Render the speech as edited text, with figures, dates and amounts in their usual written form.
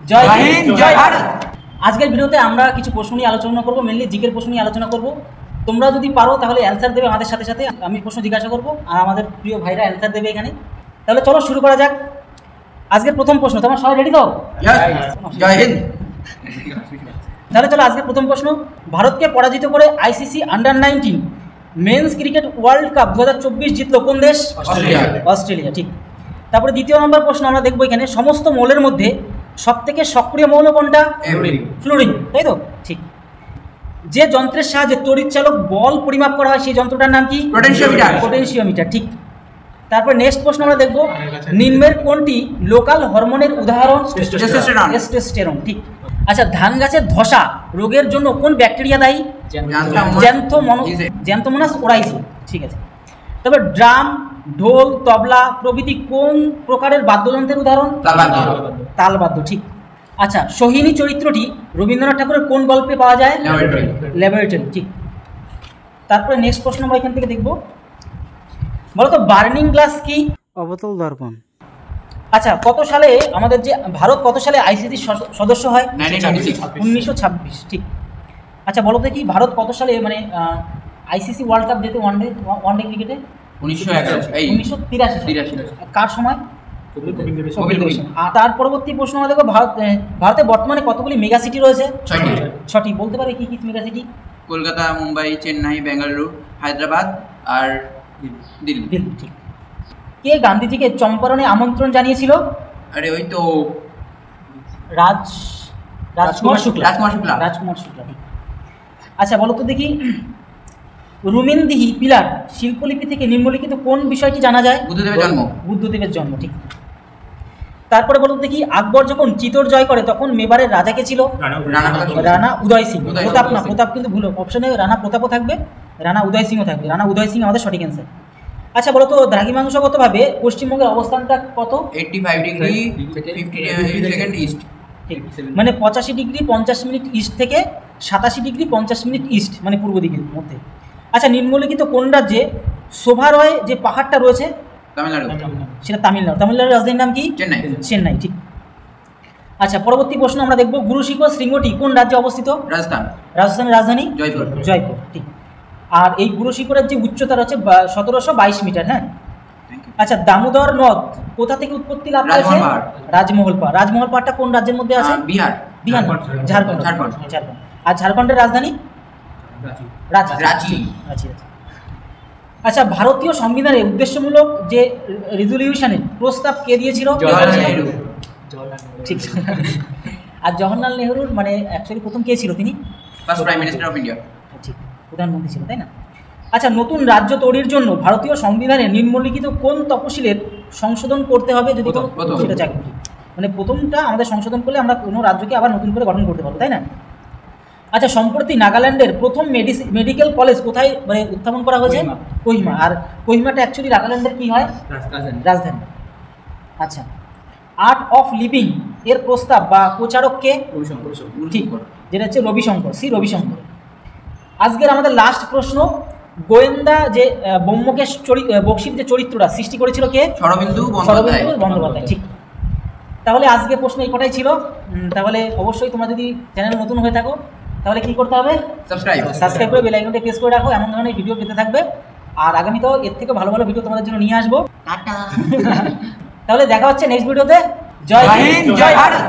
জয় হিন্দ, জয় ভারত। আজকের ভিডিওতে আমরা কিছু প্রশ্ন নিয়ে আলোচনা করব, মেনলি জিকের প্রশ্ন নিয়ে আলোচনা করব। তোমরা যদি পারো তাহলে অ্যান্সার দেবে আমাদের সাথে সাথে, আমি প্রশ্ন জিজ্ঞাসা করব আর আমাদের প্রিয় ভাইরা অ্যান্সার দেবে এখানে। তাহলে চলো শুরু করা যাক। আজকের প্রথম প্রশ্ন, তোমার সবাই রেডি তো? জয় হিন্দ। তাহলে চলো আজকের প্রথম প্রশ্ন, ভারতকে পরাজিত করে ICC under nineteen men's cricket world cup 2024 জিতলো কোন দেশ? অস্ট্রেলিয়া, ঠিক। তারপরে দ্বিতীয় নম্বর প্রশ্ন আমরা দেখবো এখানে, সমস্ত মৌলের মধ্যে সবথেকে সক্রিয় মৌল কোনটা? ফ্লুরিন, তাই তো? ঠিক। যে যন্ত্রের সাহায্যে তড়িৎচালক বল পরিমাপ করা হয় সেই যন্ত্রটার নাম কি? পোটেনশিওমিটার, ঠিক। তারপর নেক্সট প্রশ্ন আমরা দেখবো, নিম্নের কোনটি লোকাল হরমোনের উদাহরণ? টেস্টোস্টেরন, ঠিক। আচ্ছা, ধান গাছের ধসা রোগের জন্য কোন ব্যাকটেরিয়া দায়ী? জ্যান্থোমোনাস ওরাইজি, ঠিক আছে। তবে ড্রাম, ঢোল, তবলা প্রভৃতি কোন প্রকারের বাদ্যযন্ত্রের উদাহরণ? তালবাদ্য, ঠিক। আচ্ছা, সোহিনী চরিত্রটি রবীন্দ্রনাথ ঠাকুরের কোন গল্পে পাওয়া যায়? ল্যাবরেটরি, ঠিক। তারপরে নেক্সট প্রশ্ন আমরা এখান থেকে দেখব, বলো তো বার্নিং গ্লাস কি? অবতল দর্পণ। আচ্ছা, কত সালে আমাদের যে ভারত কত সালে আইসিসি সদস্য হয়? 1926, ঠিক। আচ্ছা, বলো তো কি ভারত কত সালে মানে আইসিসি ওয়ার্ল্ড কাপ যেতে ওয়ানডে ক্রিকেটে? 1983। কার সময়? আর তার পরবর্তী প্রশ্ন আমরা দেখো, ভারতে বর্তমানে কতগুলি মেগা সিটি রয়েছে? 6টি। বলতে পারবে কি কি মেগা সিটি? কলকাতা, মুম্বাই, চেন্নাই, বেঙ্গালুরু, হায়দ্রাবাদ আর দিল্লি, ঠিক। কে গান্ধীজিকে চম্পারণে আমন্ত্রণ জানিয়েছিল? আরে ওই তো রাজকুমার শুক্লা, ঠিক। আচ্ছা, বলো তো দেখি, রুমেনদিহি পিলার শিল্পলিপি থেকে নিম্নলিখিত কোন বিষয়টি জানা যায়? বুদ্ধদেবের জন্ম, ঠিক। তারপরে বলো দেখি, আকবর যখন চিতোর জয় করে তখন মেবারের রাজা কে ছিল? রানা উদয় সিং। প্রতাপ না, প্রতাপ কিন্তু ভুল, অপশনে রানা প্রতাপও থাকবে, রানা উদয় সিংও থাকবে। রানা উদয় সিং আমাদের সঠিক অ্যান্সার। আচ্ছা, বলো তো দ্রাঘিমাংশগতভাবে পশ্চিমবঙ্গের অবস্থানটা কত? 85 ডিগ্রি 50 সেকেন্ড ইস্ট, ঠিক। মানে 85 ডিগ্রি 50 মিনিট ইস্ট থেকে 87 ডিগ্রি 50 মিনিট ইস্ট, মানে পূর্ব দিকের মধ্যে। আচ্ছা, নিম্নলিখিত কোন রাজ্যে শোভারয় যে পাহাড়টা রয়েছে? তামিলনাড়ু। সেটা তামিলনাড়ু। তামিলনাড়ুর রাজধানীর নাম কি? চেন্নাই, ঠিক। আচ্ছা, পরবর্তী প্রশ্ন আমরা দেখব, গুরু শিখর শৃঙ্গটি কোন রাজ্যে অবস্থিত? রাজস্থানের রাজধানী জয়পুর, ঠিক। আর এই গুরু শিখরের যে উচ্চতা রয়েছে 1722 মিটার। হ্যাঁ। আচ্ছা, দামোদর নদ কোথা থেকে উৎপত্তি লাভ করেছে? রাজমহল পাহাড়। রাজমহল পাহাড়টা কোন রাজ্যের মধ্যে আছে? বিহার, ঝাড়খণ্ড। আর ঝাড়খণ্ডের রাজধানী? রাঁচি। আচ্ছা, ভারতীয় সংবিধানের উদ্দেশ্যমূলক যে রেজলিউশনের প্রস্তাব কে দিয়েছিল? ঠিক। আর জওহরলাল নেহরুর মানে অ্যাকচুয়ালি প্রথম কে ছিল? তিনি first prime minister of India, ঠিক, প্রধানমন্ত্রী ছিল, তাই না? আচ্ছা, নতুন রাজ্য তৈরির জন্য ভারতীয় সংবিধানে নিম্নলিখিত কোন তপশিলের সংশোধন করতে হবে? যদি সেটা চাই, মানে প্রথমটা আমাদের সংশোধন করলে আমরা কোনো রাজ্যকে আবার নতুন করে গঠন করতে পারবো, তাই না? আচ্ছা, সম্প্রতি নাগাল্যান্ডের প্রথম মেডিকেল কলেজ কোথায় মানে উত্থাপন করা হয়েছে? কোহিমা। আর কোহিমাটা অ্যাকচুয়ালি নাগাল্যান্ডের কি হয়? রাজধানী। আচ্ছা, আর্ট অফ লিভিং এর প্রস্তাব বা প্রচারককে? ঠিক, যেটা হচ্ছে রবিশঙ্কর, রবিশঙ্কর। আজকের আমাদের লাস্ট প্রশ্ন, গোয়েন্দা যে ব্যোমকেশ বক্সির যে চরিত্রটা সৃষ্টি করেছিল কে? শরদিন্দু বন্দ্যোপাধ্যায়, ঠিক। তাহলে আজকে প্রশ্ন এই কটাই ছিল। তাহলে অবশ্যই তোমরা যদি চ্যানেলে নতুন হয়ে থাকো তাহলে কি করতে হবে? সাবস্ক্রাইব করে বেল আইকনটা প্রেস করে রাখো, এমন ধরনের ভিডিও পেতে থাকবে। আর আগামীতেও এর থেকে ভালো ভালো ভিডিও তোমাদের জন্য নিয়ে আসবো। তাহলে দেখা হচ্ছে নেক্সট ভিডিওতে। জয় হিন্দ, জয় ভারত।